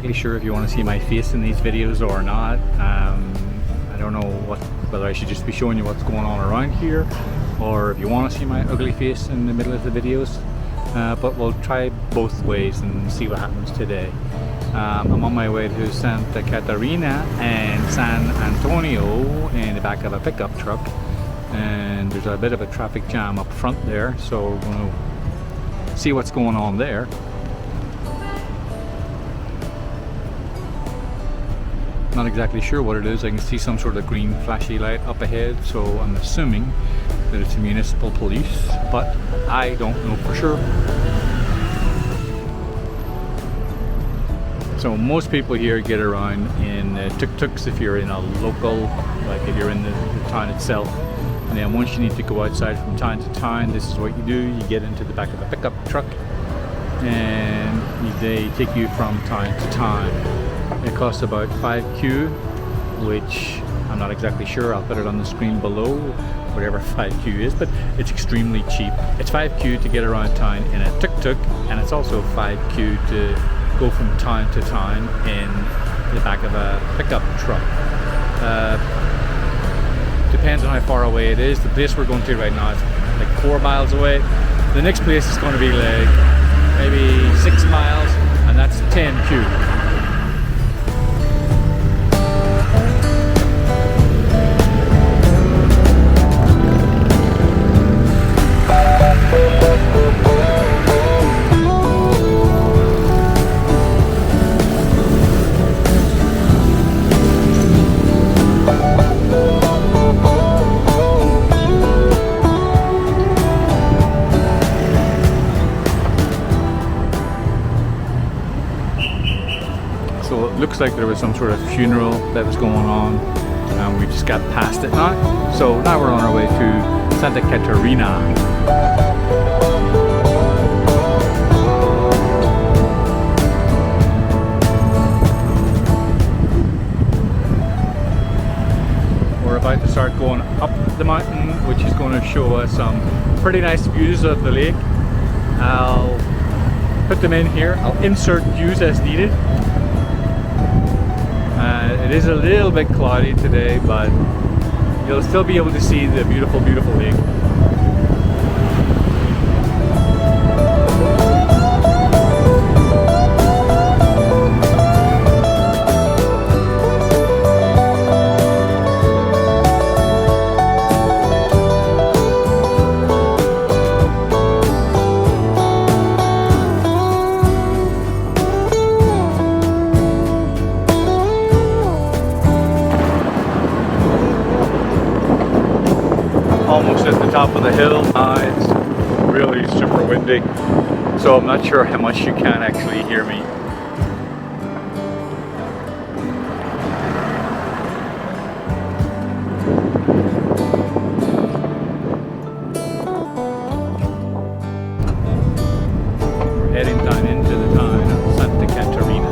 exactly sure if you want to see my face in these videos or not. I don't know whether I should just be showing you what's going on around here, or if you want to see my ugly face in the middle of the videos. But we'll try both ways and see what happens today. I'm on my way to Santa Catarina and San Antonio in the back of a pickup truck, and there's a bit of a traffic jam up front there, so we're going to see what's going on there. Not exactly sure what it is. I can see some sort of green flashy light up ahead, so I'm assuming that it's municipal police, but I don't know for sure. So most people here get around in tuk-tuks if you're in a local, like if you're in the town itself. And then once you need to go outside from town to town, this is what you do. You get into the back of a pickup truck and they take you from town to town. It costs about 5Q, which I'm not exactly sure. I'll put it on the screen below, whatever 5Q is, but it's extremely cheap. It's 5Q to get around town in a tuk-tuk, and it's also 5Q to go from town to town in the back of a pickup truck. Depends on how far away it is. The place we're going to right now is like 4 miles away. The next place is going to be like maybe 6 miles, and that's 10Q. So it looks like there was some sort of funeral that was going on, and we just got past it now. So now we're on our way to Santa Catarina. We're about to start going up the mountain, which is going to show us some pretty nice views of the lake. I'll put them in here. I'll insert views as needed. It is a little bit cloudy today, but you'll still be able to see the beautiful, beautiful lake. Almost at the top of the hill. It's really super windy, so I'm not sure how much you can actually hear me. We're heading down into the town of Santa Catarina.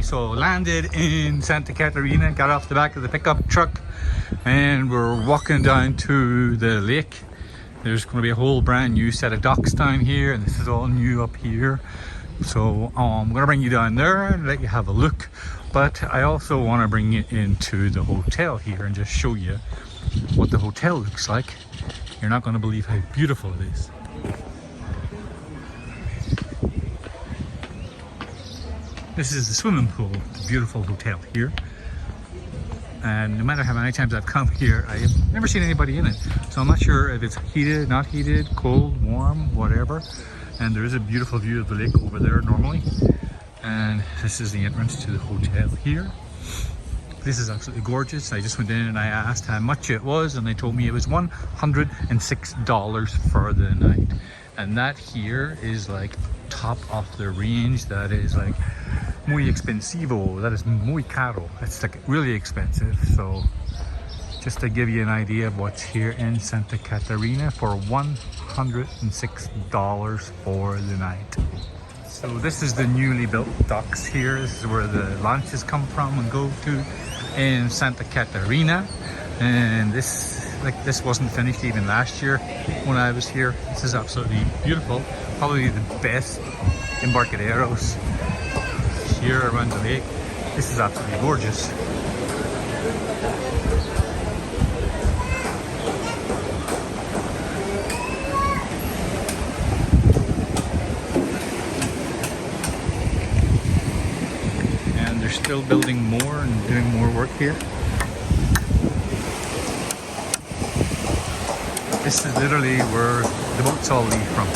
so landed in Santa Catarina, got off the back of the pickup truck, and we're walking down to the lake. There's going to be a whole brand new set of docks down here, and this is all new up here. So I'm going to bring you down there and let you have a look, but I also want to bring you into the hotel here and just show you what the hotel looks like. You're not going to believe how beautiful it is. This is the swimming pool, the beautiful hotel here. And no matter how many times I've come here, I've never seen anybody in it. So I'm not sure if it's heated, not heated, cold, warm, whatever. And there is a beautiful view of the lake over there normally. And this is the entrance to the hotel here. This is absolutely gorgeous. I just went in and I asked how much it was, and they told me it was $106 for the night. And that here is like top of the range. That is like muy expensivo. That is muy caro. It's like really expensive. So just to give you an idea of what's here in Santa Catarina for $106 for the night. So this is the newly built docks here. This is where the launches come from and go to in Santa Catarina. And this wasn't finished even last year when I was here. This is absolutely beautiful. Probably the best embarcaderos here around the lake. This is absolutely gorgeous. And they're still building more and doing more work here. This is literally where the boats all leave from.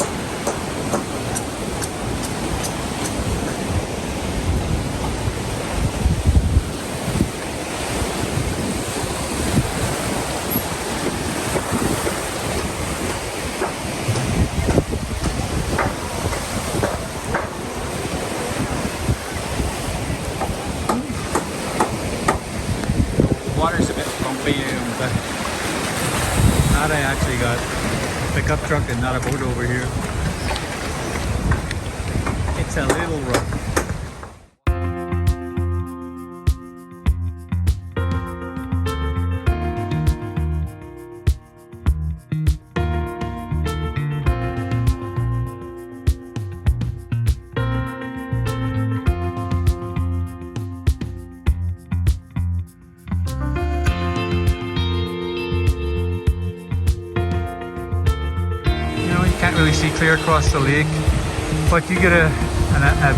The water's a bit bumpy, but I actually got a pickup truck and not a boat over here. It's a little rough. Can't really see clear across the lake, but you get a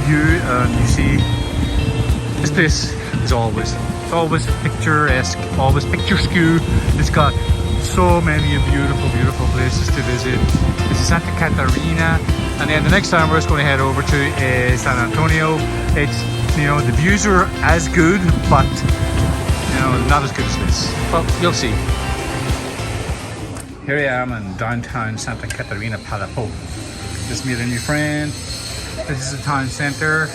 view and you see this place is always picturesque, always picturesque. It's got so many beautiful places to visit. This is Santa Catarina, and then the next time we're just going to head over to is San Antonio. It's, you know, the views are as good, but you know, not as good as this. Well, you'll see. Here I am in downtown Santa Catarina, Palopó. Just made a new friend. This is the town center.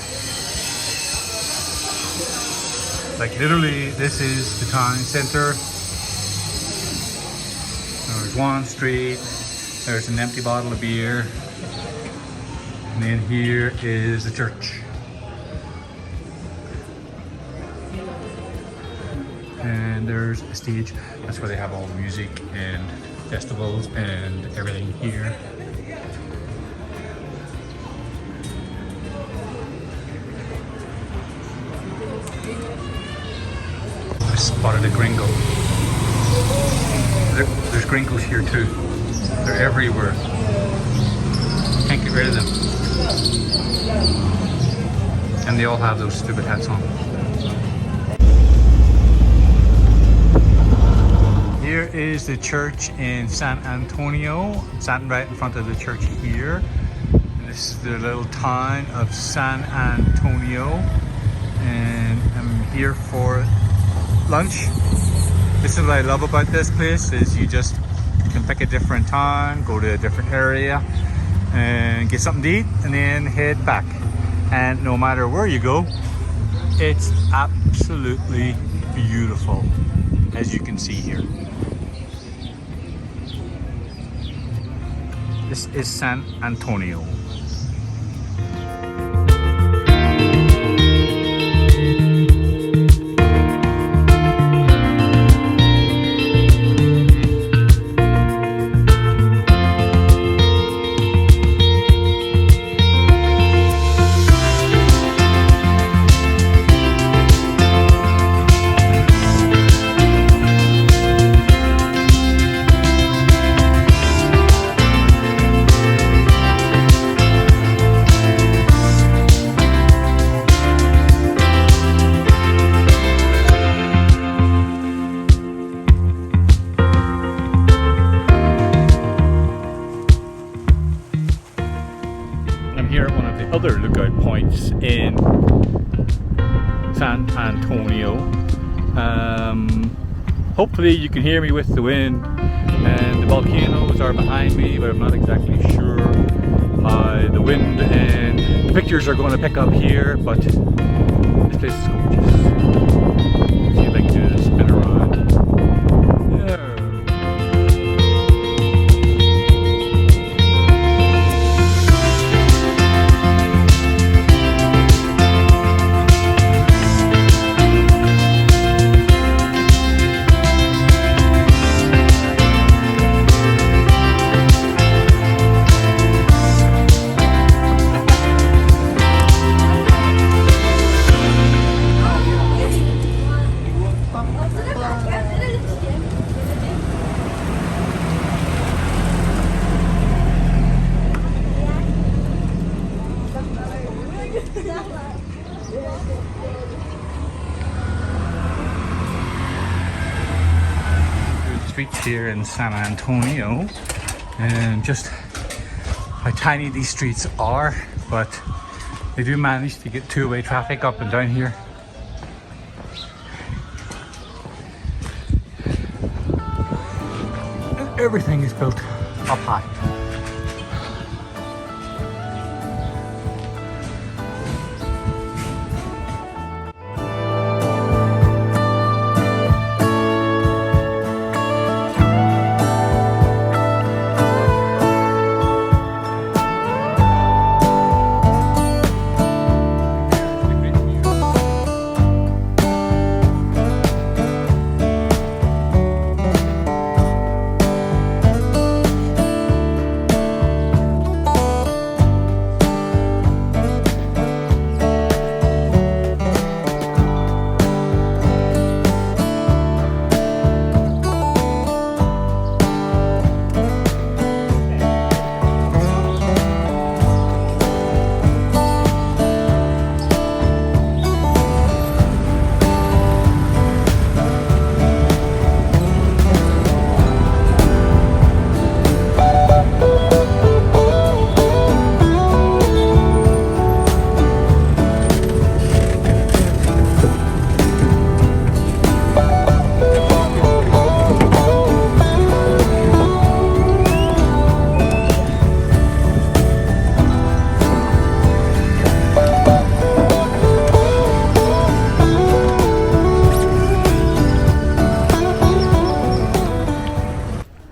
Like literally, this is the town center. There's one street. There's an empty bottle of beer. And then here is the church. And there's a stage. That's where they have all the music and festivals and everything here. I spotted a gringo. There's gringos here too. They're everywhere. Can't get rid of them. And they all have those stupid hats on. Here is the church in San Antonio. I'm standing right in front of the church here. And this is the little town of San Antonio. And I'm here for lunch. This is what I love about this place, is you can pick a different town, go to a different area and get something to eat and then head back. And no matter where you go, it's absolutely beautiful, as you can see here. This is San Antonio. points in San Antonio. Hopefully you can hear me with the wind, and the volcanoes are behind me, but I'm not exactly sure by the wind, and the pictures are going to pick up here, but this place is gorgeous. See if I can do the spin around. Yeah. Streets here in San Antonio, and just how tiny these streets are, but they do manage to get two-way traffic up and down here. And everything is built up high.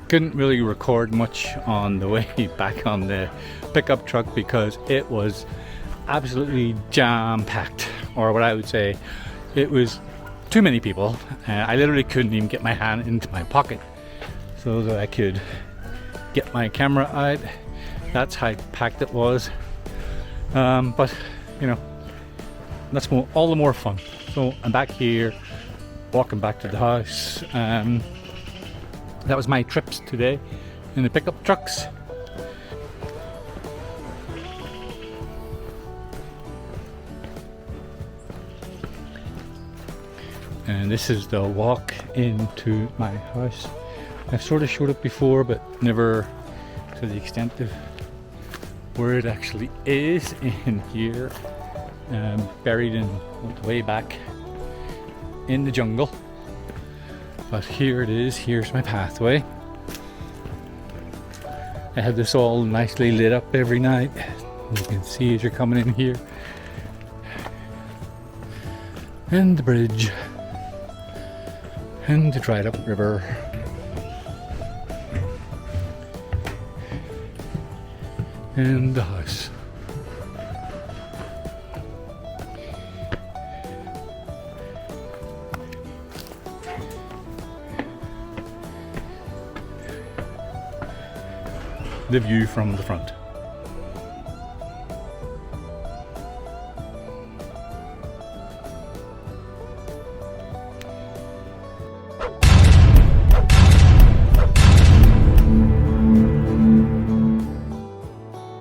Couldn't really record much on the way back on the pickup truck because it was absolutely jam-packed, or what I would say, it was too many people. I literally couldn't even get my hand into my pocket so that I could get my camera out. That's how packed it was. But you know, that's all the more fun. So I'm back here, walking back to the house. That was my trips today in the pickup trucks. And this is the walk into my house. I've sort of showed it before, but never to the extent of where it actually is in here. Buried in way back in the jungle. But here it is, here's my pathway. I have this all nicely lit up every night. You can see as you're coming in here. And the bridge. And the dried up river. And the house. The view from the front.